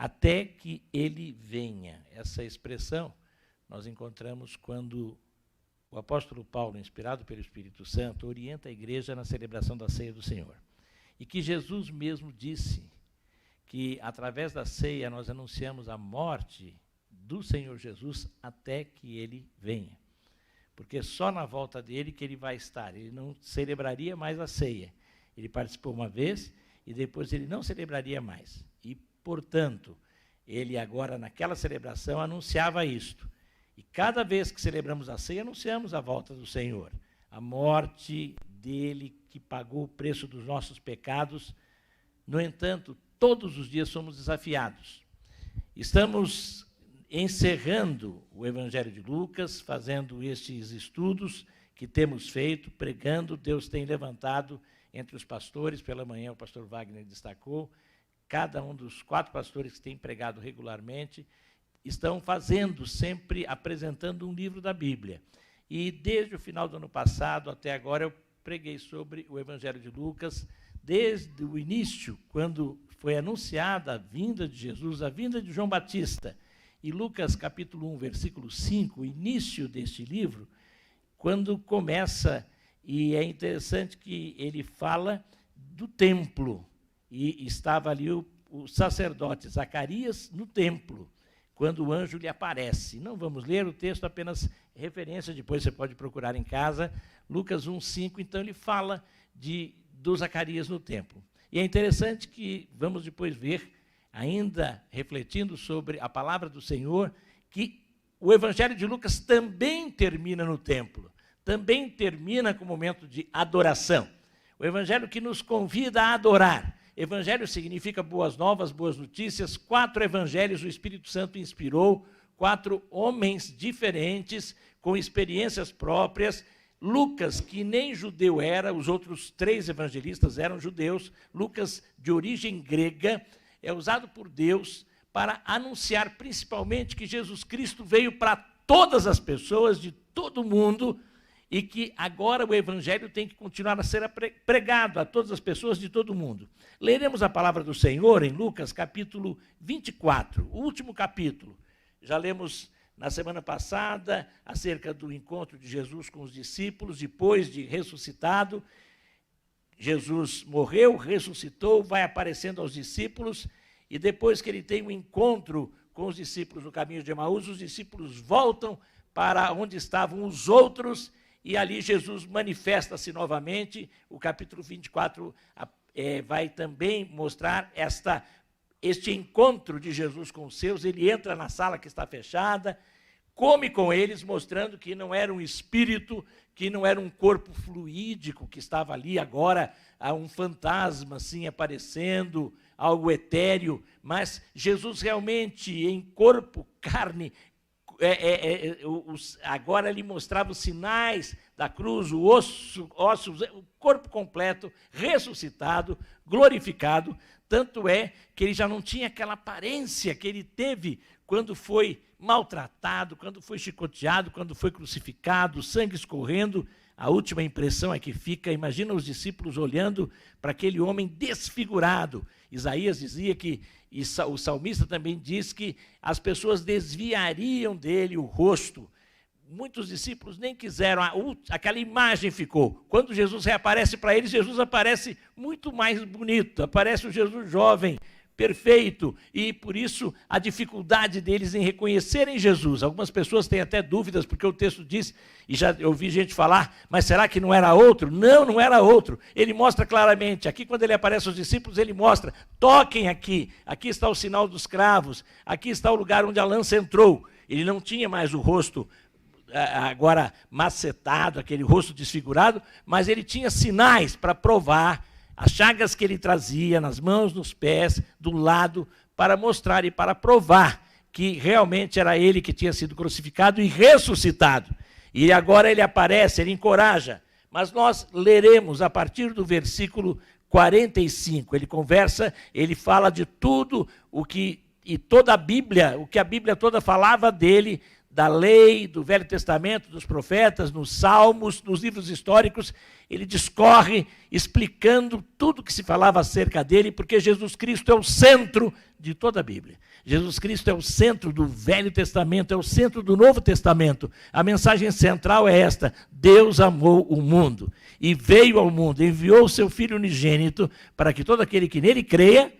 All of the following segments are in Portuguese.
até que ele venha. Essa expressão nós encontramos quando o apóstolo Paulo, inspirado pelo Espírito Santo, orienta a igreja na celebração da ceia do Senhor. E que Jesus mesmo disse que, através da ceia, nós anunciamos a morte do Senhor Jesus até que ele venha. Porque só na volta dele que ele vai estar. Ele não celebraria mais a ceia. Ele participou uma vez e depois ele não celebraria mais. E, portanto, ele agora, naquela celebração, anunciava isto. E cada vez que celebramos a ceia, anunciamos a volta do Senhor. A morte dele que pagou o preço dos nossos pecados. No entanto, todos os dias somos desafiados. Estamos encerrando o Evangelho de Lucas, fazendo estes estudos que temos feito, pregando. Deus tem levantado entre os pastores, pela manhã o pastor Wagner destacou, cada um dos 4 pastores que tem pregado regularmente, estão fazendo, sempre apresentando um livro da Bíblia. E desde o final do ano passado até agora eu preguei sobre o Evangelho de Lucas, desde o início, quando foi anunciada a vinda de Jesus, a vinda de João Batista. E Lucas capítulo 1, versículo 5, o início deste livro, quando começa, e é interessante que ele fala do templo, e estava ali o sacerdote Zacarias no templo, quando o anjo lhe aparece. Não vamos ler o texto, apenas referência, depois você pode procurar em casa, Lucas 1, 5, então ele fala do Zacarias no templo. E é interessante que vamos depois ver, ainda refletindo sobre a palavra do Senhor, que o Evangelho de Lucas também termina no templo, também termina com o momento de adoração. O Evangelho que nos convida a adorar. Evangelho significa boas novas, boas notícias. 4 evangelhos o Espírito Santo inspirou, 4 homens diferentes, com experiências próprias. Lucas, que nem judeu era, os outros 3 evangelistas eram judeus. Lucas, de origem grega, é usado por Deus para anunciar principalmente que Jesus Cristo veio para todas as pessoas de todo mundo e que agora o Evangelho tem que continuar a ser pregado a todas as pessoas de todo mundo. Leremos a palavra do Senhor em Lucas, capítulo 24, o último capítulo. Já lemos na semana passada acerca do encontro de Jesus com os discípulos, depois de ressuscitado. Jesus morreu, ressuscitou, vai aparecendo aos discípulos, e depois que ele tem um encontro com os discípulos no caminho de Emaús, os discípulos voltam para onde estavam os outros, e ali Jesus manifesta-se novamente. O capítulo 24 vai também mostrar este encontro de Jesus com os seus. Ele entra na sala que está fechada, come com eles, mostrando que não era um espírito, que não era um corpo fluídico que estava ali agora, um fantasma assim aparecendo, algo etéreo, mas Jesus realmente em corpo, carne, agora ele mostrava os sinais da cruz, o ossos, o corpo completo, ressuscitado, glorificado. Tanto é que ele já não tinha aquela aparência que ele teve quando foi maltratado, quando foi chicoteado, quando foi crucificado, sangue escorrendo. A última impressão é que fica, imagina os discípulos olhando para aquele homem desfigurado. Isaías dizia que, e o salmista também diz que as pessoas desviariam dele o rosto. Muitos discípulos nem quiseram, aquela imagem ficou. Quando Jesus reaparece para eles, Jesus aparece muito mais bonito, aparece o Jesus jovem, perfeito, e por isso a dificuldade deles em reconhecerem Jesus. Algumas pessoas têm até dúvidas, porque o texto diz, e já ouvi gente falar, mas será que não era outro? Não, não era outro. Ele mostra claramente, aqui quando ele aparece aos discípulos, ele mostra, toquem aqui, aqui está o sinal dos cravos, aqui está o lugar onde a lança entrou. Ele não tinha mais o rosto agora macetado, aquele rosto desfigurado, mas ele tinha sinais para provar as chagas que ele trazia nas mãos, nos pés, do lado, para mostrar e para provar que realmente era ele que tinha sido crucificado e ressuscitado. E agora ele aparece, ele encoraja. Mas nós leremos a partir do versículo 45. Ele conversa, ele fala de tudo o que, e toda a Bíblia, o que a Bíblia toda falava dele, da lei, do Velho Testamento, dos profetas, nos Salmos, nos livros históricos, ele discorre explicando tudo que se falava acerca dele, porque Jesus Cristo é o centro de toda a Bíblia. Jesus Cristo é o centro do Velho Testamento, é o centro do Novo Testamento. A mensagem central é esta: Deus amou o mundo e veio ao mundo, enviou o seu Filho unigênito para que todo aquele que nele creia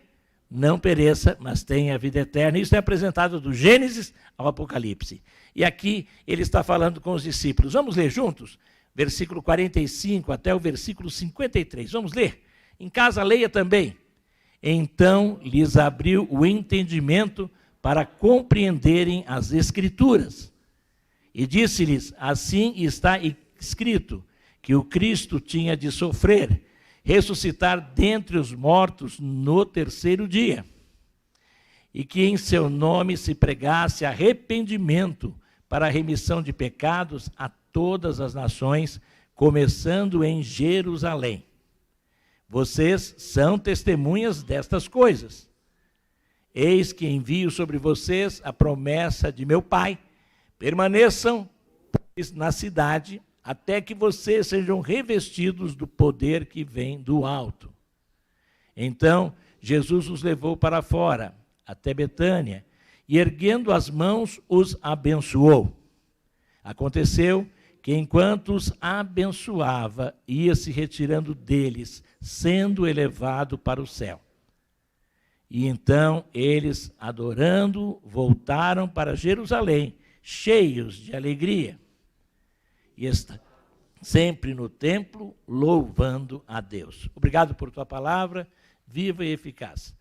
não pereça, mas tenha a vida eterna. Isso é apresentado do Gênesis ao Apocalipse. E aqui ele está falando com os discípulos. Vamos ler juntos? Versículo 45 até o versículo 53. Vamos ler? Em casa, leia também. Então lhes abriu o entendimento para compreenderem as Escrituras. E disse-lhes: assim está escrito, que o Cristo tinha de sofrer, ressuscitar dentre os mortos no terceiro dia, e que em seu nome se pregasse arrependimento para a remissão de pecados a todas as nações, começando em Jerusalém. Vocês são testemunhas destas coisas. Eis que envio sobre vocês a promessa de meu Pai. Permaneçam na cidade, até que vocês sejam revestidos do poder que vem do alto. Então, Jesus os levou para fora, até Betânia, e erguendo as mãos, os abençoou. Aconteceu que, enquanto os abençoava, ia se retirando deles, sendo elevado para o céu. E então eles, adorando, voltaram para Jerusalém, cheios de alegria. E está sempre no templo, louvando a Deus. Obrigado por tua palavra, viva e eficaz.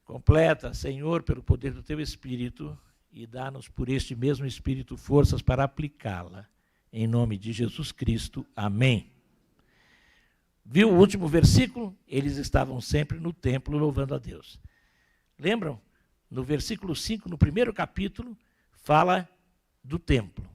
Completa, Senhor, pelo poder do teu Espírito, e dá-nos por este mesmo Espírito forças para aplicá-la. Em nome de Jesus Cristo. Amém. Viu o último versículo? Eles estavam sempre no templo louvando a Deus. Lembram? No versículo 5, no primeiro capítulo, fala do templo.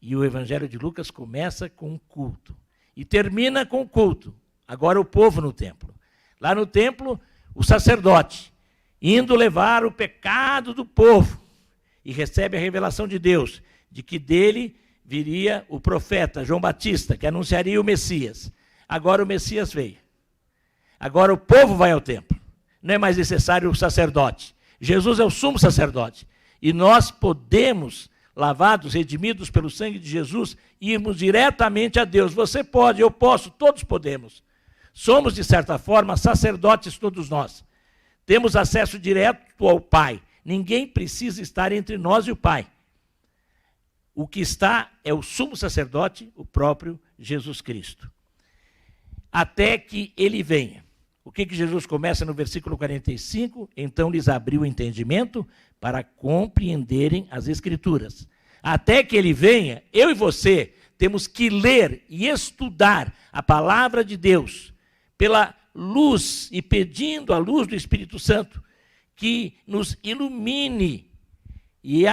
E o Evangelho de Lucas começa com um culto e termina com o culto. Agora o povo no templo. Lá no templo, o sacerdote, indo levar o pecado do povo, e recebe a revelação de Deus, de que dele viria o profeta João Batista, que anunciaria o Messias. Agora o Messias veio. Agora o povo vai ao templo. Não é mais necessário o sacerdote. Jesus é o sumo sacerdote. E nós podemos, lavados, redimidos pelo sangue de Jesus, irmos diretamente a Deus. Você pode, eu posso, todos podemos. Somos, de certa forma, sacerdotes todos nós. Temos acesso direto ao Pai. Ninguém precisa estar entre nós e o Pai. O que está é o sumo sacerdote, o próprio Jesus Cristo. Até que ele venha. O que Jesus começa no versículo 45? Então lhes abriu o entendimento para compreenderem as Escrituras. Até que ele venha, eu e você temos que ler e estudar a palavra de Deus pela luz e pedindo a luz do Espírito Santo que nos ilumine. E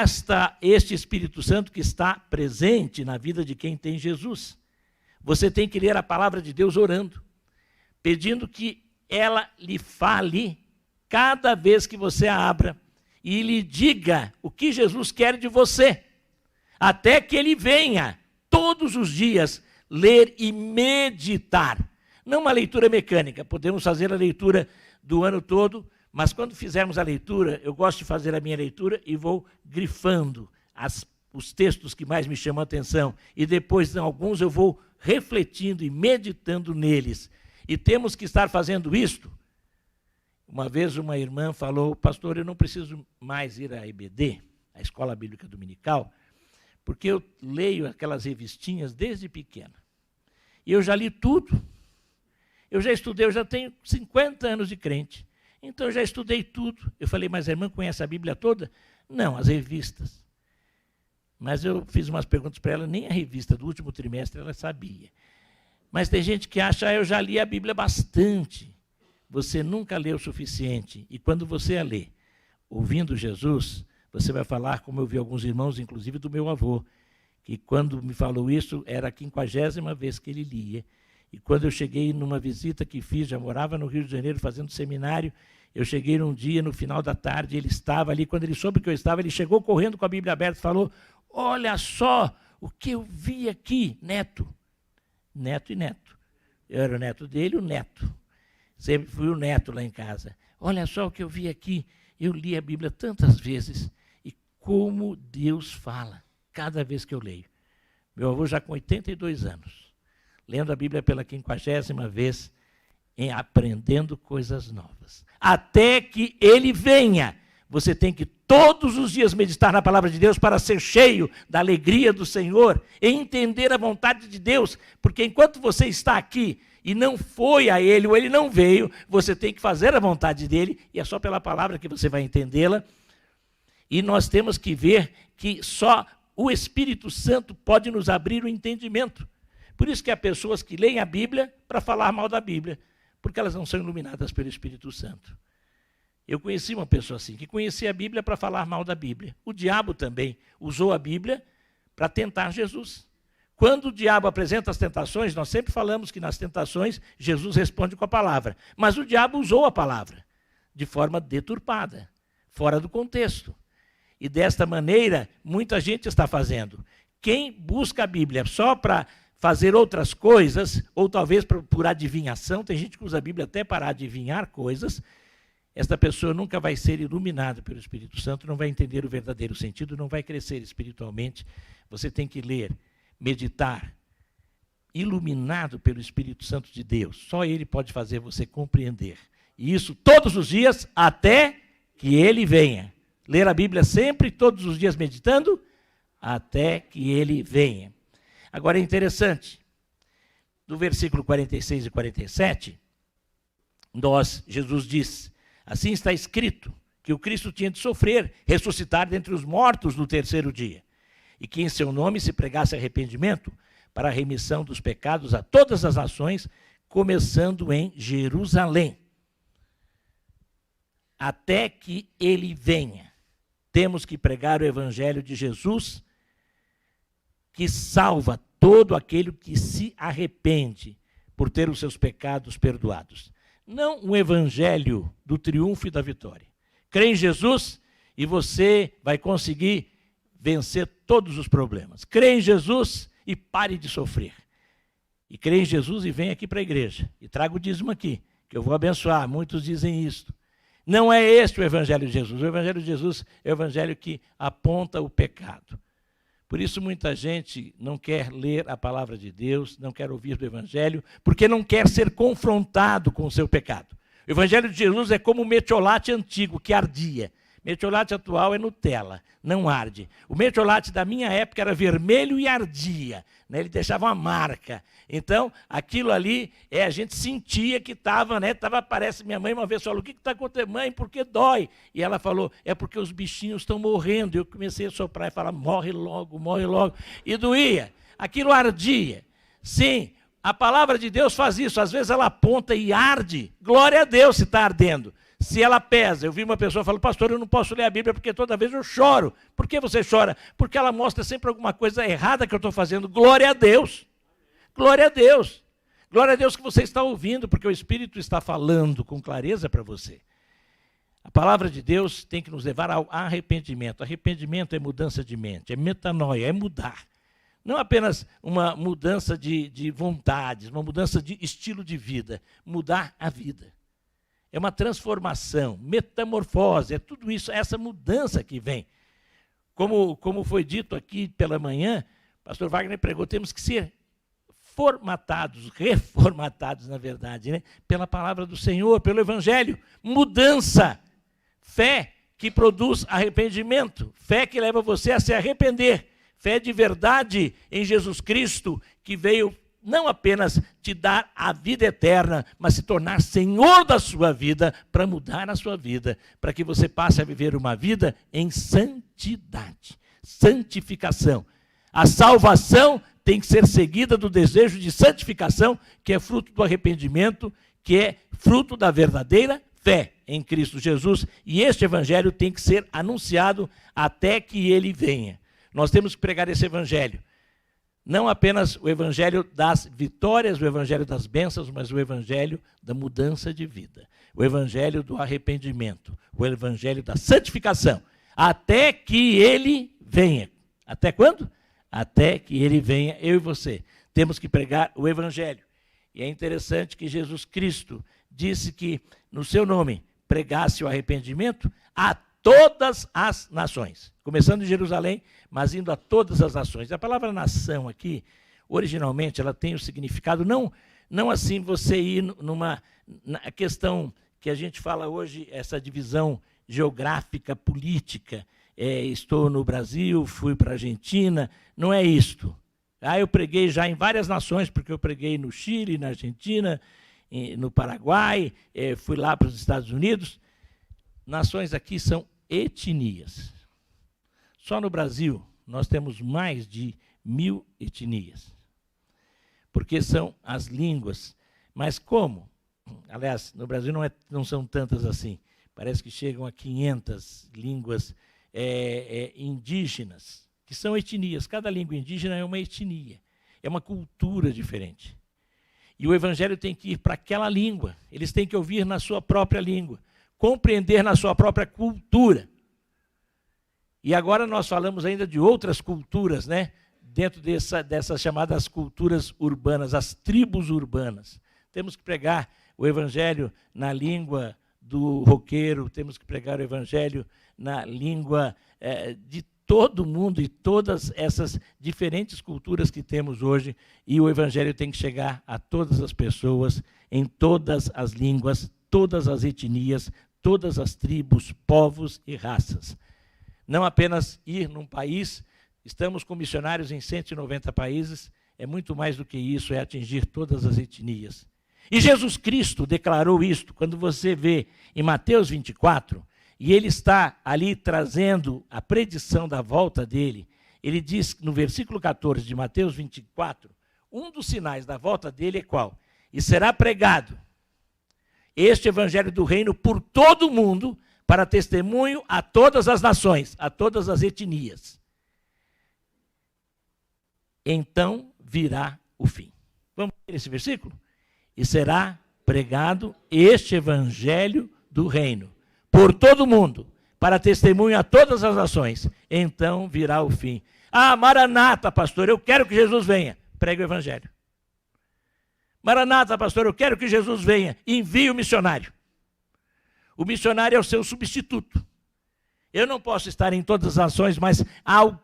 este Espírito Santo que está presente na vida de quem tem Jesus. Você tem que ler a palavra de Deus orando, pedindo que ela lhe fale cada vez que você a abra e lhe diga o que Jesus quer de você, até que ele venha todos os dias ler e meditar. Não uma leitura mecânica, podemos fazer a leitura do ano todo, mas quando fizermos a leitura, eu gosto de fazer a minha leitura e vou grifando os textos que mais me chamam a atenção. E depois, em alguns, eu vou refletindo e meditando neles. E temos que estar fazendo isto. Uma vez uma irmã falou: pastor, eu não preciso mais ir à EBD, a Escola Bíblica Dominical, porque eu leio aquelas revistinhas desde pequena. E eu já li tudo. Eu já estudei, eu já tenho 50 anos de crente. Então eu já estudei tudo. Eu falei: mas a irmã conhece a Bíblia toda? Não, as revistas. Mas eu fiz umas perguntas para ela, nem a revista do último trimestre ela sabia. Mas tem gente que acha: eu já li a Bíblia bastante. Você nunca leu o suficiente. E quando você a lê, ouvindo Jesus, você vai falar, como eu vi alguns irmãos, inclusive do meu avô, que quando me falou isso, era a 50ª vez que ele lia. E quando eu cheguei numa visita que fiz, já morava no Rio de Janeiro fazendo seminário, Eu cheguei num dia, no final da tarde, ele estava ali, quando ele soube que eu estava, ele chegou correndo com a Bíblia aberta e falou, olha só o que eu vi aqui, neto. Neto e neto. Eu era o neto dele, o neto. Sempre fui o neto lá em casa. Olha só o que eu vi aqui. Eu li a Bíblia tantas vezes. E como Deus fala, cada vez que eu leio. Meu avô já com 82 anos, lendo a Bíblia pela 50ª vez, aprendendo coisas novas. Até que ele venha. Você tem que todos os dias meditar na palavra de Deus para ser cheio da alegria do Senhor e entender a vontade de Deus. Porque enquanto você está aqui e não foi a Ele ou Ele não veio, você tem que fazer a vontade dEle e é só pela palavra que você vai entendê-la. E nós temos que ver que só o Espírito Santo pode nos abrir o entendimento. Por isso que há pessoas que leem a Bíblia para falar mal da Bíblia, porque elas não são iluminadas pelo Espírito Santo. Eu conheci uma pessoa assim, que conhecia a Bíblia para falar mal da Bíblia. O diabo também usou a Bíblia para tentar Jesus. Quando o diabo apresenta as tentações, nós sempre falamos que nas tentações Jesus responde com a palavra. Mas o diabo usou a palavra de forma deturpada, fora do contexto. E desta maneira, muita gente está fazendo. Quem busca a Bíblia só para fazer outras coisas, ou talvez por adivinhação, tem gente que usa a Bíblia até para adivinhar coisas, esta pessoa nunca vai ser iluminada pelo Espírito Santo, não vai entender o verdadeiro sentido, não vai crescer espiritualmente. Você tem que ler, meditar, iluminado pelo Espírito Santo de Deus. Só Ele pode fazer você compreender. E isso todos os dias, até que Ele venha. Ler a Bíblia sempre, todos os dias meditando, até que Ele venha. Agora é interessante, no versículo 46 e 47, Jesus diz, assim está escrito, que o Cristo tinha de sofrer, ressuscitar dentre os mortos no terceiro dia, e que em seu nome se pregasse arrependimento para a remissão dos pecados a todas as nações, começando em Jerusalém. Até que Ele venha, temos que pregar o Evangelho de Jesus, que salva todo aquele que se arrepende por ter os seus pecados perdoados. Não um evangelho do triunfo e da vitória. Crê em Jesus e você vai conseguir vencer todos os problemas. Crê em Jesus e pare de sofrer. E crê em Jesus e vem aqui para a igreja. E traga o dízimo aqui, que eu vou abençoar. Muitos dizem isto. Não é este o evangelho de Jesus. O evangelho de Jesus é o evangelho que aponta o pecado. Por isso muita gente não quer ler a palavra de Deus, não quer ouvir do Evangelho, porque não quer ser confrontado com o seu pecado. O Evangelho de Jesus é como o metiolate antigo, que ardia. Metiolate atual é Nutella, não arde. O metiolate da minha época era vermelho e ardia, né? Ele deixava uma marca. Então, aquilo ali, a gente sentia que estava, né? Parece, minha mãe uma vez falou, o que está acontecendo, mãe, por que dói? E ela falou, é porque os bichinhos estão morrendo. Eu comecei a soprar e falar, morre logo, morre logo. E doía, aquilo ardia. Sim, a palavra de Deus faz isso, às vezes ela aponta e arde. Glória a Deus se está ardendo. Se ela pesa, eu vi uma pessoa falando, pastor, eu não posso ler a Bíblia porque toda vez eu choro. Por que você chora? Porque ela mostra sempre alguma coisa errada que eu estou fazendo. Glória a Deus. Glória a Deus. Glória a Deus que você está ouvindo, porque o Espírito está falando com clareza para você. A palavra de Deus tem que nos levar ao arrependimento. Arrependimento é mudança de mente, é metanoia, é mudar. Não apenas uma mudança de vontades, uma mudança de estilo de vida. Mudar a vida. É uma transformação, metamorfose, é tudo isso, essa mudança que vem. Como foi dito aqui pela manhã, pastor Wagner pregou, temos que ser formatados, reformatados, na verdade, né? Pela palavra do Senhor, pelo Evangelho. Mudança, fé que produz arrependimento, fé que leva você a se arrepender, fé de verdade em Jesus Cristo, que veio não apenas te dar a vida eterna, mas se tornar Senhor da sua vida, para mudar a sua vida, para que você passe a viver uma vida em santidade, santificação. A salvação tem que ser seguida do desejo de santificação, que é fruto do arrependimento, que é fruto da verdadeira fé em Cristo Jesus, e este evangelho tem que ser anunciado até que ele venha. Nós temos que pregar esse evangelho. Não apenas o evangelho das vitórias, o evangelho das bênçãos, mas o evangelho da mudança de vida, o evangelho do arrependimento, o evangelho da santificação, até que ele venha. Até quando? Até que ele venha, eu e você. Temos que pregar o evangelho. E é interessante que Jesus Cristo disse que no seu nome pregasse o arrependimento a todas as nações, começando em Jerusalém, mas indo a todas as nações. A palavra nação aqui, originalmente, ela tem o significado, não assim você ir na questão que a gente fala hoje, essa divisão geográfica, política, estou no Brasil, fui para a Argentina, não é isto. Eu preguei já em várias nações, porque eu preguei no Chile, na Argentina, no Paraguai, fui lá para os Estados Unidos. Nações aqui são etnias. Só no Brasil nós temos mais de 1000 etnias, porque são as línguas. Mas como? Aliás, no Brasil não são tantas assim. Parece que chegam a 500 línguas indígenas, que são etnias. Cada língua indígena é uma etnia, é uma cultura diferente. E o evangelho tem que ir para aquela língua, eles têm que ouvir na sua própria língua, compreender na sua própria cultura. E agora nós falamos ainda de outras culturas, né? Dentro dessas chamadas culturas urbanas, as tribos urbanas. Temos que pregar o evangelho na língua do roqueiro, temos que pregar o evangelho na língua de todo mundo e todas essas diferentes culturas que temos hoje, e o evangelho tem que chegar a todas as pessoas, em todas as línguas, todas as etnias, todas as tribos, povos e raças. Não apenas ir num país, estamos com missionários em 190 países, é muito mais do que isso, é atingir todas as etnias. E Jesus Cristo declarou isto, quando você vê em Mateus 24, e ele está ali trazendo a predição da volta dele, ele diz no versículo 14 de Mateus 24, um dos sinais da volta dele é qual? E será pregado este evangelho do reino por todo o mundo, para testemunho a todas as nações, a todas as etnias. Então virá o fim. Vamos ler esse versículo? E será pregado este evangelho do reino por todo o mundo, para testemunho a todas as nações. Então virá o fim. Maranata, pastor, eu quero que Jesus venha. Pregue o evangelho. Maranata, pastor, eu quero que Jesus venha. Envie o missionário. O missionário é o seu substituto. Eu não posso estar em todas as nações, mas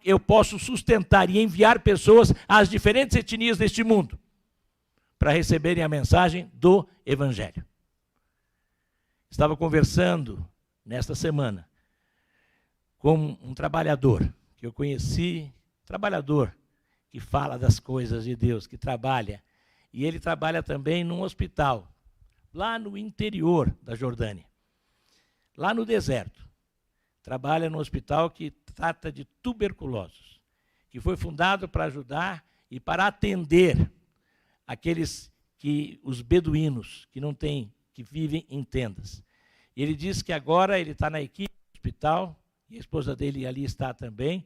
eu posso sustentar e enviar pessoas às diferentes etnias deste mundo para receberem a mensagem do evangelho. Estava conversando nesta semana com um trabalhador que eu conheci, trabalhador que fala das coisas de Deus, que trabalha. E ele trabalha também num hospital, lá no interior da Jordânia, lá no deserto. Trabalha num hospital que trata de tuberculosos, que foi fundado para ajudar e para atender os beduínos que não têm, que vivem em tendas. E ele diz que agora ele está na equipe do hospital, e a esposa dele ali está também,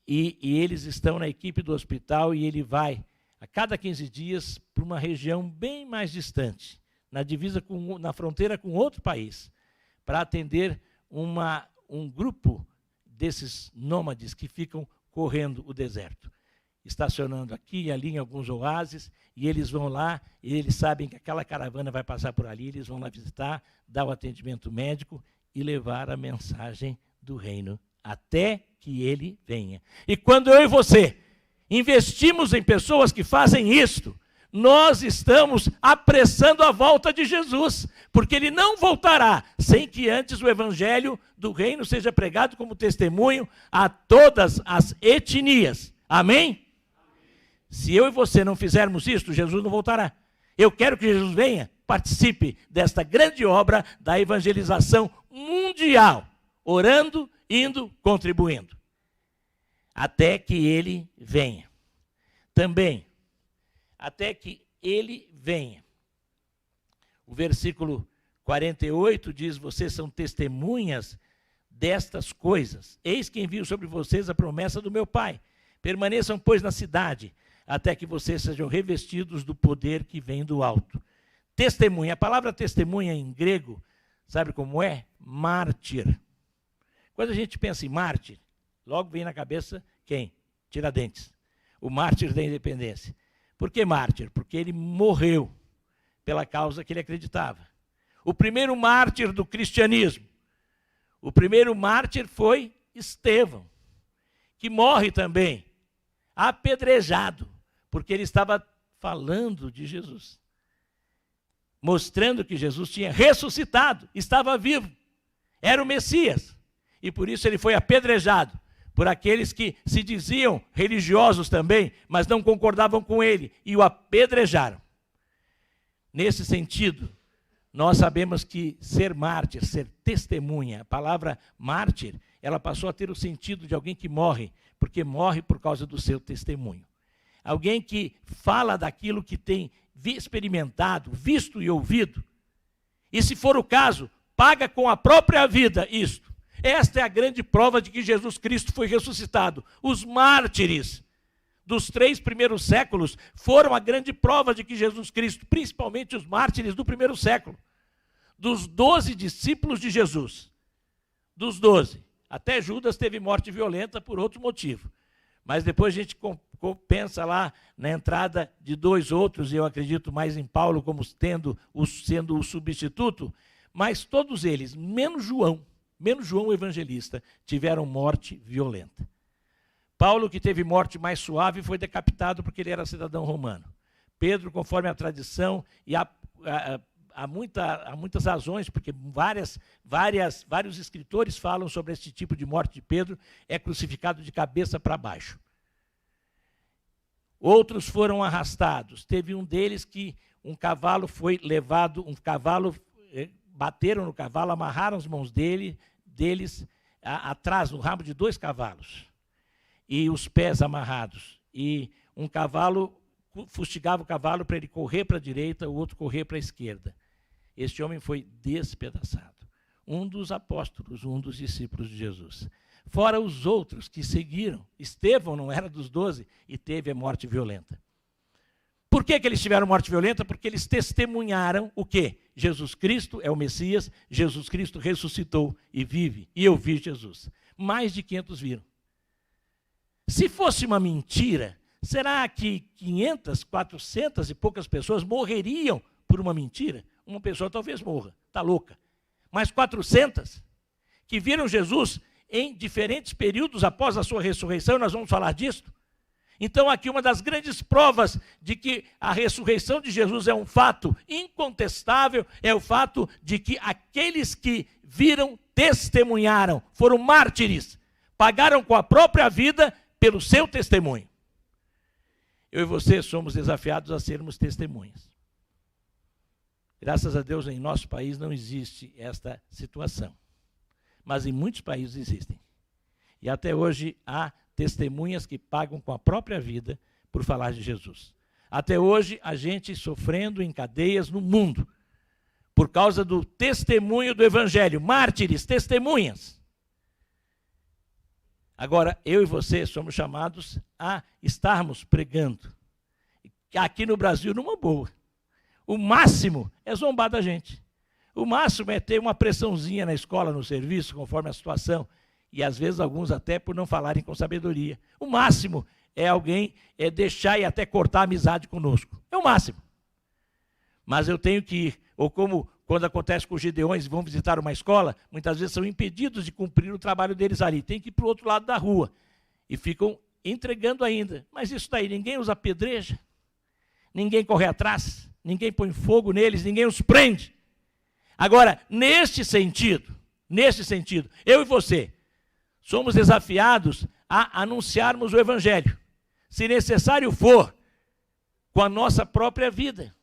e eles estão na equipe do hospital, e ele vai a cada 15 dias para uma região bem mais distante, na fronteira com outro país, para atender um grupo desses nômades que ficam correndo o deserto, estacionando aqui e ali em alguns oásis, e eles vão lá, e eles sabem que aquela caravana vai passar por ali, eles vão lá visitar, dar o atendimento médico e levar a mensagem do reino, até que ele venha. E quando eu e você investimos em pessoas que fazem isto, nós estamos apressando a volta de Jesus, porque ele não voltará sem que antes o evangelho do reino seja pregado como testemunho a todas as etnias. Amém? Se eu e você não fizermos isto, Jesus não voltará. Eu quero que Jesus venha, participe desta grande obra da evangelização mundial, orando, indo, contribuindo, até que ele venha. Também, até que ele venha. O versículo 48 diz: vocês são testemunhas destas coisas. Eis que envio sobre vocês a promessa do meu Pai. Permaneçam, pois, na cidade, até que vocês sejam revestidos do poder que vem do alto. Testemunha. A palavra testemunha em grego, sabe como é? Mártir. Quando a gente pensa em mártir, logo vem na cabeça quem? Tiradentes. O mártir da independência. Por que mártir? Porque ele morreu pela causa que ele acreditava. O primeiro mártir do cristianismo. O primeiro mártir foi Estevão, que morre também, apedrejado, porque ele estava falando de Jesus, mostrando que Jesus tinha ressuscitado, estava vivo, era o Messias, e por isso ele foi apedrejado por aqueles que se diziam religiosos também, mas não concordavam com ele, e o apedrejaram. Nesse sentido, nós sabemos que ser mártir, ser testemunha, a palavra mártir, ela passou a ter o sentido de alguém que morre, porque morre por causa do seu testemunho. Alguém que fala daquilo que tem experimentado, visto e ouvido, e se for o caso, paga com a própria vida isto. Esta é a grande prova de que Jesus Cristo foi ressuscitado. Os mártires dos 3 primeiros séculos foram a grande prova de que Jesus Cristo, principalmente os mártires do primeiro século, dos 12 discípulos de Jesus, dos 12, até Judas teve morte violenta por outro motivo, mas depois a gente pensa lá na entrada de 2 outros, e eu acredito mais em Paulo como sendo o substituto, mas todos eles, menos João o evangelista, tiveram morte violenta. Paulo, que teve morte mais suave, foi decapitado porque ele era cidadão romano. Pedro, conforme a tradição, e há muitas razões, porque vários escritores falam sobre esse tipo de morte de Pedro, é crucificado de cabeça para baixo. Outros foram arrastados. Teve um deles que um cavalo foi levado, bateram no cavalo, amarraram as mãos deles atrás, no rabo de 2 cavalos. E os pés amarrados. E um cavalo fustigava o cavalo para ele correr para a direita, o outro correr para a esquerda. Este homem foi despedaçado. Um dos apóstolos, um dos discípulos de Jesus. Fora os outros que seguiram. Estevão não era dos 12 e teve a morte violenta. Por que eles tiveram morte violenta? Porque eles testemunharam o quê? Jesus Cristo é o Messias, Jesus Cristo ressuscitou e vive. E eu vi Jesus. Mais de 500 viram. Se fosse uma mentira, será que 500, 400 e poucas pessoas morreriam por uma mentira? Uma pessoa talvez morra, está louca. Mas 400 que viram Jesus em diferentes períodos após a sua ressurreição, nós vamos falar disso. Então aqui uma das grandes provas de que a ressurreição de Jesus é um fato incontestável, é o fato de que aqueles que viram, testemunharam, foram mártires, pagaram com a própria vida pelo seu testemunho. Eu e você somos desafiados a sermos testemunhas. Graças a Deus, em nosso país não existe esta situação. Mas em muitos países existem. E até hoje há testemunhas que pagam com a própria vida por falar de Jesus. Até hoje, a gente sofrendo em cadeias no mundo, por causa do testemunho do Evangelho. Mártires, testemunhas. Agora, eu e você somos chamados a estarmos pregando. Aqui no Brasil, numa boa. O máximo é zombar da gente. O máximo é ter uma pressãozinha na escola, no serviço, conforme a situação. E às vezes alguns até por não falarem com sabedoria. O máximo é alguém deixar e até cortar a amizade conosco. É o máximo. Mas eu tenho que ir. Ou como quando acontece com os gideões e vão visitar uma escola, muitas vezes são impedidos de cumprir o trabalho deles ali. Tem que ir para o outro lado da rua. E ficam entregando ainda. Mas isso daí, ninguém os apedreja. Ninguém corre atrás. Ninguém põe fogo neles. Ninguém os prende. Agora, neste sentido, eu e você, somos desafiados a anunciarmos o Evangelho, se necessário for, com a nossa própria vida,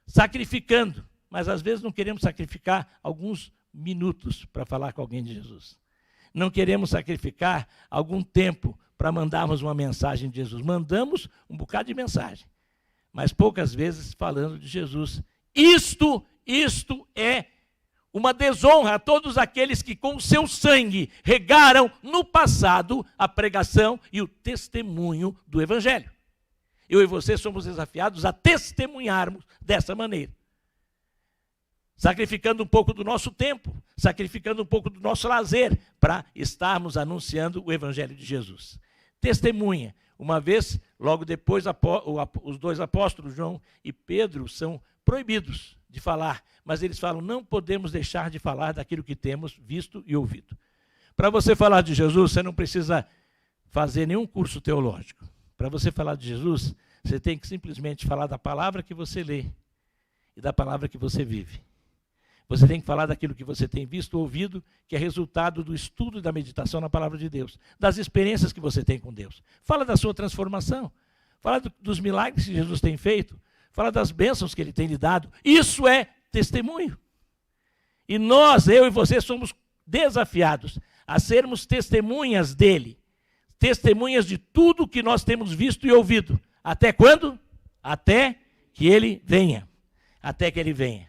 sacrificando, mas às vezes não queremos sacrificar alguns minutos para falar com alguém de Jesus. Não queremos sacrificar algum tempo para mandarmos uma mensagem de Jesus. Mandamos um bocado de mensagem, mas poucas vezes falando de Jesus. Isto é uma desonra a todos aqueles que com o seu sangue regaram no passado a pregação e o testemunho do Evangelho. Eu e você somos desafiados a testemunharmos dessa maneira. Sacrificando um pouco do nosso tempo, sacrificando um pouco do nosso lazer, para estarmos anunciando o Evangelho de Jesus. Testemunha. Uma vez, logo depois, os dois apóstolos, João e Pedro, são proibidos de falar, mas eles falam, não podemos deixar de falar daquilo que temos visto e ouvido. Para você falar de Jesus, você não precisa fazer nenhum curso teológico. Para você falar de Jesus, você tem que simplesmente falar da palavra que você lê e da palavra que você vive. Você tem que falar daquilo que você tem visto ou ouvido, que é resultado do estudo e da meditação na palavra de Deus, das experiências que você tem com Deus. Fala da sua transformação, fala dos milagres que Jesus tem feito, fala das bênçãos que Ele tem lhe dado. Isso é testemunho. E nós, eu e você, somos desafiados a sermos testemunhas dEle, testemunhas de tudo que nós temos visto e ouvido. Até quando? Até que Ele venha. Até que Ele venha.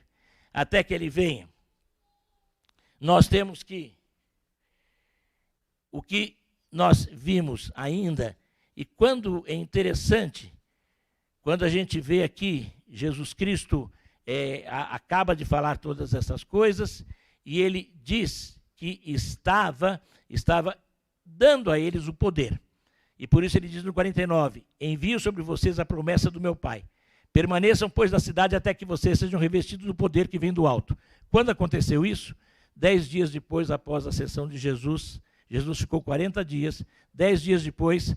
Até que Ele venha. Nós temos que, o que nós vimos ainda, e quando é interessante, quando a gente vê aqui, Jesus Cristo acaba de falar todas essas coisas, e Ele diz que estava dando a eles o poder. E por isso Ele diz no 49, envio sobre vocês a promessa do meu Pai. Permaneçam, pois, na cidade até que vocês sejam revestidos do poder que vem do alto. Quando aconteceu isso? 10 dias depois, após a ascensão de Jesus, Jesus ficou 40 dias. 10 dias depois,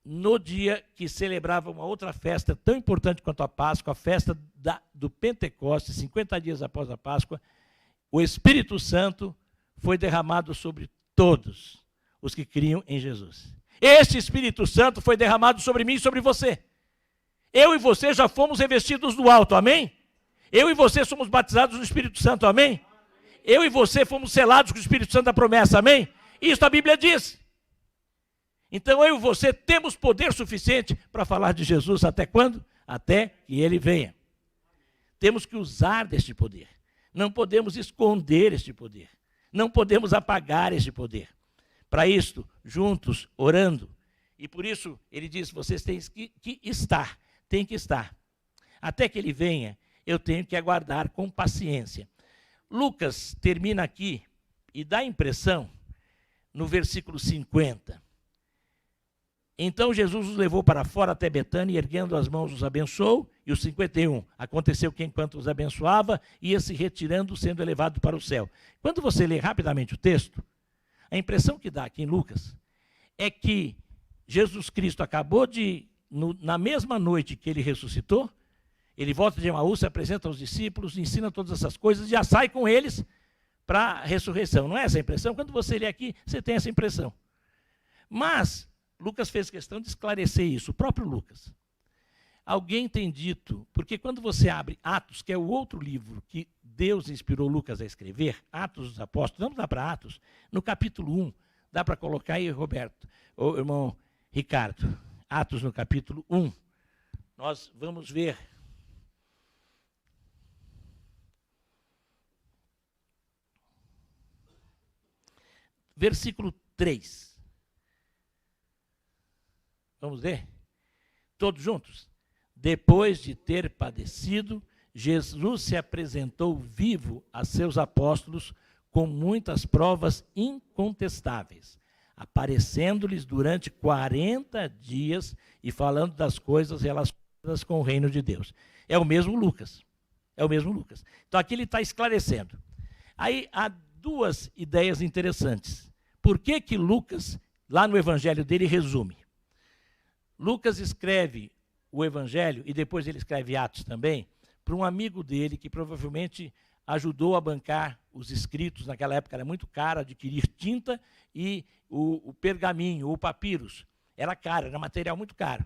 no dia que celebrava uma outra festa tão importante quanto a Páscoa, a festa do Pentecostes, 50 dias após a Páscoa, o Espírito Santo foi derramado sobre todos os que criam em Jesus. Este Espírito Santo foi derramado sobre mim e sobre você. Eu e você já fomos revestidos do alto, amém? Eu e você somos batizados no Espírito Santo, amém? Eu e você fomos selados com o Espírito Santo da promessa, amém? Isso a Bíblia diz. Então eu e você temos poder suficiente para falar de Jesus até quando? Até que Ele venha. Temos que usar deste poder. Não podemos esconder este poder. Não podemos apagar este poder. Para isto, juntos, orando. E por isso, Ele diz, vocês têm que estar. Tem que estar. Até que Ele venha, eu tenho que aguardar com paciência. Lucas termina aqui e dá a impressão, no versículo 50. Então Jesus os levou para fora até Betânia e erguendo as mãos os abençoou. E o 51, aconteceu que enquanto os abençoava, ia se retirando, sendo elevado para o céu. Quando você lê rapidamente o texto, a impressão que dá aqui em Lucas é que Jesus Cristo acabou de, na mesma noite que Ele ressuscitou, Ele volta de Emaús, se apresenta aos discípulos, ensina todas essas coisas, já sai com eles para a ressurreição. Não é essa a impressão? Quando você lê aqui, você tem essa impressão. Mas Lucas fez questão de esclarecer isso, o próprio Lucas. Alguém tem dito, porque quando você abre Atos, que é o outro livro que Deus inspirou Lucas a escrever, Atos dos Apóstolos, vamos lá para Atos, no capítulo 1, dá para colocar aí, Roberto, ou irmão Ricardo, Atos no capítulo 1, nós vamos ver versículo 3. Vamos ver? Todos juntos? Depois de ter padecido, Jesus se apresentou vivo a seus apóstolos com muitas provas incontestáveis, aparecendo-lhes durante 40 dias e falando das coisas relacionadas com o reino de Deus. É o mesmo Lucas. É o mesmo Lucas. Então aqui ele está esclarecendo. Aí há duas ideias interessantes. Por que que Lucas, lá no evangelho dele, resume? Lucas escreve o evangelho, e depois ele escreve Atos também, para um amigo dele que provavelmente ajudou a bancar os escritos. Naquela época era muito caro adquirir tinta e o pergaminho, o papiros. Era caro, era material muito caro.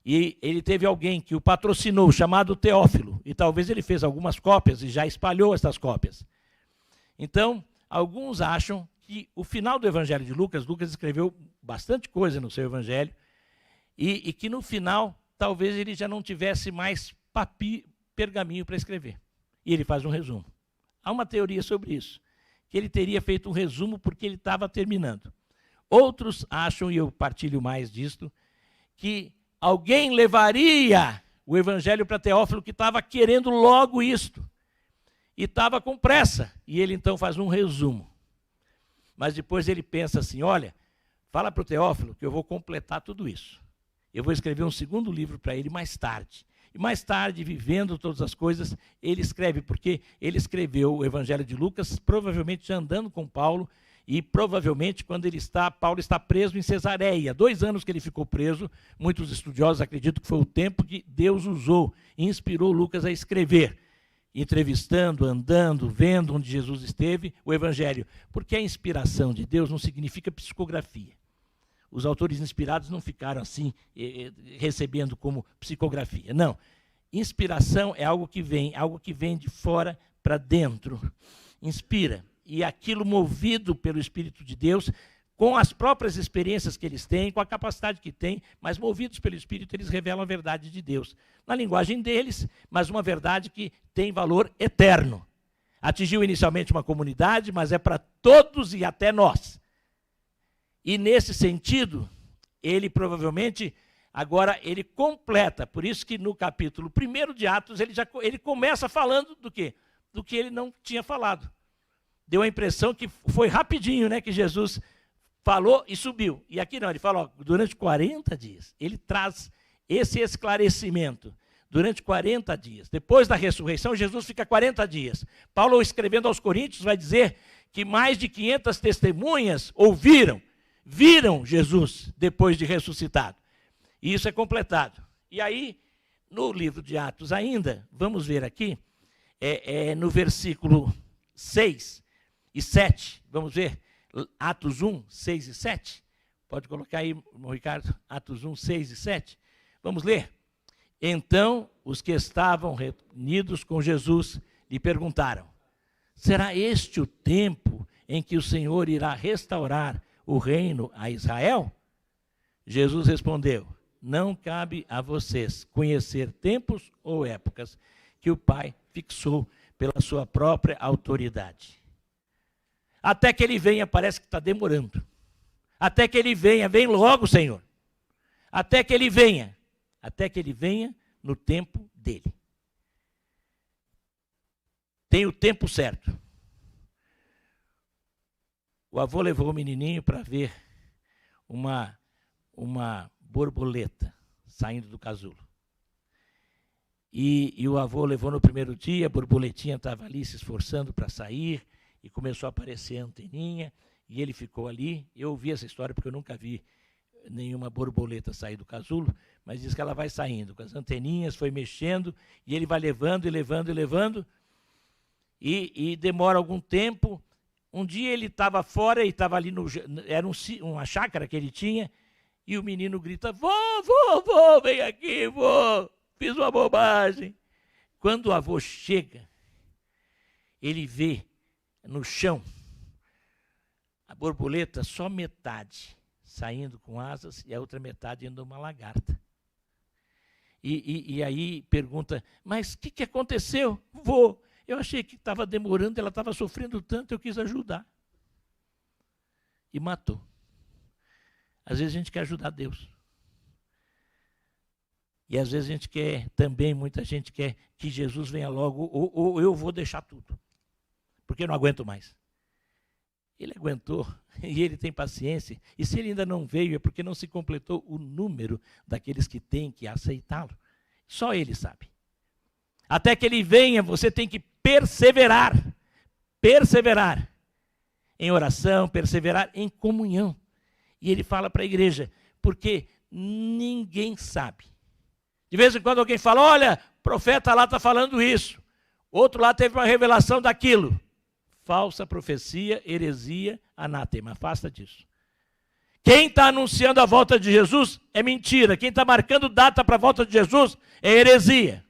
E ele teve alguém que o patrocinou, chamado Teófilo, e talvez ele fez algumas cópias e já espalhou essas cópias. Então, alguns acham que o final do evangelho de Lucas, Lucas escreveu bastante coisa no seu evangelho, e que no final, talvez ele já não tivesse mais pergaminho para escrever. E ele faz um resumo. Há uma teoria sobre isso, que ele teria feito um resumo porque ele estava terminando. Outros acham, e eu partilho mais disto, que alguém levaria o evangelho para Teófilo, que estava querendo logo isto, e estava com pressa, e ele então faz um resumo. Mas depois ele pensa assim, olha, fala para o Teófilo que eu vou completar tudo isso. Eu vou escrever um segundo livro para ele mais tarde. E mais tarde, vivendo todas as coisas, ele escreve, porque ele escreveu o Evangelho de Lucas, provavelmente já andando com Paulo, e provavelmente quando Paulo está preso em Cesareia. 2 anos que ele ficou preso, muitos estudiosos acreditam que foi o tempo que Deus usou e inspirou Lucas a escrever, entrevistando, andando, vendo onde Jesus esteve, o Evangelho. Porque a inspiração de Deus não significa psicografia. Os autores inspirados não ficaram assim, recebendo como psicografia. Não. Inspiração é algo que vem de fora para dentro. Inspira. E aquilo movido pelo Espírito de Deus, com as próprias experiências que eles têm, com a capacidade que têm, mas movidos pelo Espírito, eles revelam a verdade de Deus. Na linguagem deles, mas uma verdade que tem valor eterno. Atingiu inicialmente uma comunidade, mas é para todos e até nós. E nesse sentido, ele provavelmente, agora ele completa. Por isso que no capítulo 1 de Atos, ele começa falando do quê? Do que ele não tinha falado. Deu a impressão que foi rapidinho, né, que Jesus falou e subiu. E aqui não, ele fala, ó, durante 40 dias. Ele traz esse esclarecimento. Durante 40 dias. Depois da ressurreição, Jesus fica 40 dias. Paulo, escrevendo aos Coríntios, vai dizer que mais de 500 testemunhas viram Jesus depois de ressuscitado. E isso é completado. E aí, no livro de Atos ainda, vamos ver aqui, no versículo 6 e 7, vamos ver, Atos 1, 6 e 7. Pode colocar aí, Ricardo, Atos 1, 6 e 7. Vamos ler. Então, os que estavam reunidos com Jesus lhe perguntaram, será este o tempo em que o Senhor irá restaurar o reino a Israel? Jesus respondeu, não cabe a vocês conhecer tempos ou épocas que o Pai fixou pela sua própria autoridade. Até que ele venha, parece que está demorando. Até que ele venha, vem logo, Senhor. Até que ele venha no tempo dele. Tem o tempo certo. O avô levou o menininho para ver uma borboleta saindo do casulo. E o avô levou no primeiro dia, a borboletinha estava ali se esforçando para sair, e começou a aparecer a anteninha, e ele ficou ali. Eu ouvi essa história porque eu nunca vi nenhuma borboleta sair do casulo, mas diz que ela vai saindo, com as anteninhas, foi mexendo, e ele vai levando, e demora algum tempo. Um dia ele estava fora, e estava ali, era uma chácara que ele tinha, e o menino grita, vô, vem aqui, vô, fiz uma bobagem. Quando o avô chega, ele vê no chão a borboleta só metade saindo com asas e a outra metade indo uma lagarta. E aí pergunta, mas o que aconteceu? Vô, eu achei que estava demorando, ela estava sofrendo tanto, eu quis ajudar. E matou. Às vezes a gente quer ajudar Deus. E às vezes a gente quer também, muita gente quer que Jesus venha logo, ou eu vou deixar tudo. Porque eu não aguento mais. Ele aguentou e ele tem paciência. E se ele ainda não veio, é porque não se completou o número daqueles que têm que aceitá-lo. Só ele sabe. Até que ele venha, você tem que perseverar. Perseverar em oração, perseverar em comunhão. E ele fala para a igreja, porque ninguém sabe. De vez em quando alguém fala, olha, o profeta lá está falando isso. Outro lá teve uma revelação daquilo. Falsa profecia, heresia, anátema. Afasta disso. Quem está anunciando a volta de Jesus é mentira. Quem está marcando data para a volta de Jesus é heresia.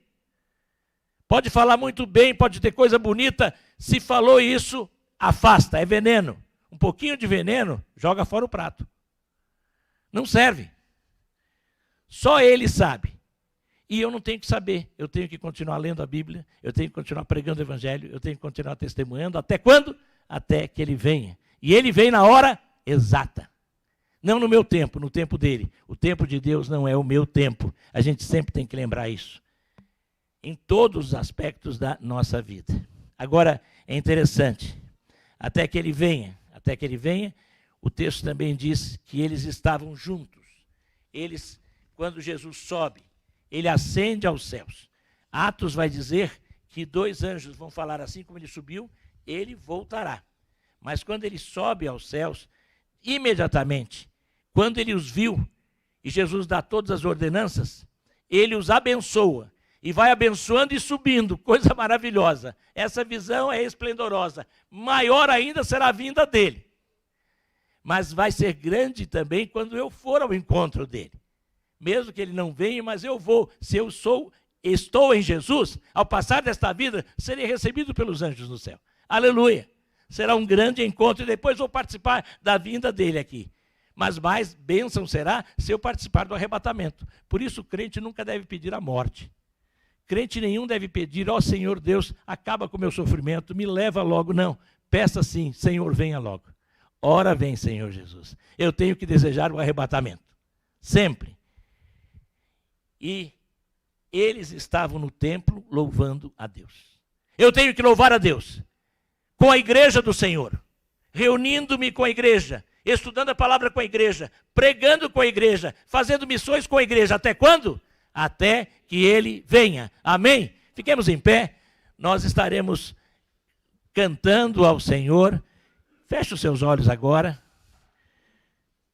Pode falar muito bem, pode ter coisa bonita. Se falou isso, afasta, é veneno. Um pouquinho de veneno, joga fora o prato. Não serve. Só ele sabe. E eu não tenho que saber, eu tenho que continuar lendo a Bíblia, eu tenho que continuar pregando o Evangelho, eu tenho que continuar testemunhando. Até quando? Até que ele venha. E ele vem na hora exata. Não no meu tempo, no tempo dele. O tempo de Deus não é o meu tempo. A gente sempre tem que lembrar isso. Em todos os aspectos da nossa vida. Agora, é interessante. Até que ele venha, o texto também diz que eles estavam juntos. Eles, quando Jesus sobe, ele ascende aos céus. Atos vai dizer que 2 anjos vão falar assim como ele subiu, ele voltará. Mas quando ele sobe aos céus, imediatamente, quando ele os viu, e Jesus dá todas as ordenanças, ele os abençoa, e vai abençoando e subindo, coisa maravilhosa. Essa visão é esplendorosa. Maior ainda será a vinda dele. Mas vai ser grande também quando eu for ao encontro dele. Mesmo que ele não venha, mas eu vou. Se eu estou em Jesus, ao passar desta vida, serei recebido pelos anjos no céu. Aleluia! Será um grande encontro e depois vou participar da vinda dele aqui. Mas mais bênção será se eu participar do arrebatamento. Por isso o crente nunca deve pedir a morte. Crente nenhum deve pedir, ó Senhor Deus, acaba com o meu sofrimento, me leva logo. Não, peça sim, Senhor, venha logo. Ora vem, Senhor Jesus. Eu tenho que desejar o arrebatamento. Sempre. E eles estavam no templo louvando a Deus. Eu tenho que louvar a Deus com a igreja do Senhor, reunindo-me com a igreja, estudando a palavra com a igreja, pregando com a igreja, fazendo missões com a igreja. Até quando? Até que ele venha. Amém? Fiquemos em pé. Nós estaremos cantando ao Senhor. Feche os seus olhos agora.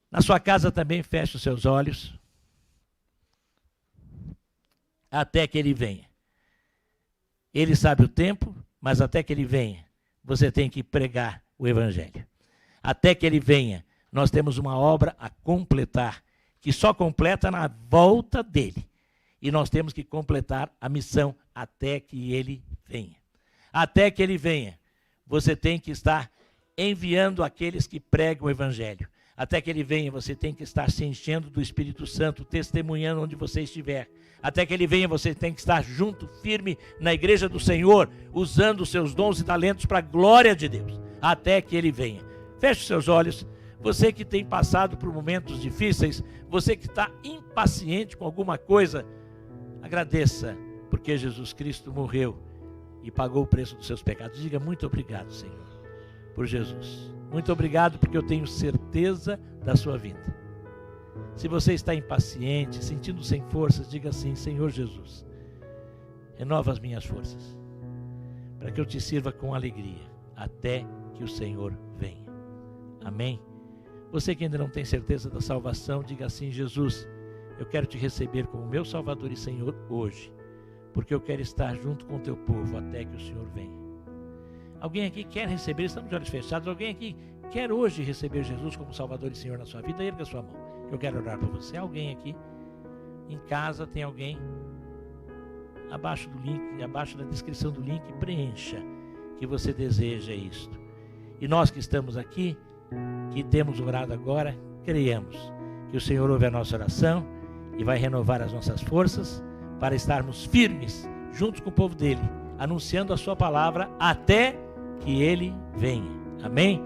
Na sua casa também feche os seus olhos. Até que ele venha. Ele sabe o tempo, mas até que ele venha, você tem que pregar o Evangelho. Até que ele venha, nós temos uma obra a completar, que só completa na volta dele. E nós temos que completar a missão até que ele venha. Até que ele venha, você tem que estar enviando aqueles que pregam o Evangelho. Até que ele venha, você tem que estar se enchendo do Espírito Santo, testemunhando onde você estiver. Até que ele venha, você tem que estar junto, firme na igreja do Senhor, usando os seus dons e talentos para a glória de Deus. Até que ele venha. Feche os seus olhos. Você que tem passado por momentos difíceis, você que está impaciente com alguma coisa, agradeça, porque Jesus Cristo morreu e pagou o preço dos seus pecados. Diga muito obrigado, Senhor, por Jesus. Muito obrigado, porque eu tenho certeza da sua vinda. Se você está impaciente, sentindo sem forças, diga assim: Senhor Jesus, renova as minhas forças, para que eu te sirva com alegria, até que o Senhor venha. Amém? Você que ainda não tem certeza da salvação, diga assim: Jesus, eu quero te receber como meu Salvador e Senhor hoje, porque eu quero estar junto com o teu povo até que o Senhor venha. Alguém aqui quer receber, estamos de olhos fechados, alguém aqui quer hoje receber Jesus como Salvador e Senhor na sua vida? Erga a sua mão, que eu quero orar por você. Alguém aqui em casa, tem alguém? Abaixo do link, abaixo da descrição do link, preencha que você deseja isto. E nós que estamos aqui, que temos orado agora, creiamos que o Senhor ouve a nossa oração e vai renovar as nossas forças para estarmos firmes juntos com o povo dele, anunciando a sua palavra até que ele venha. Amém?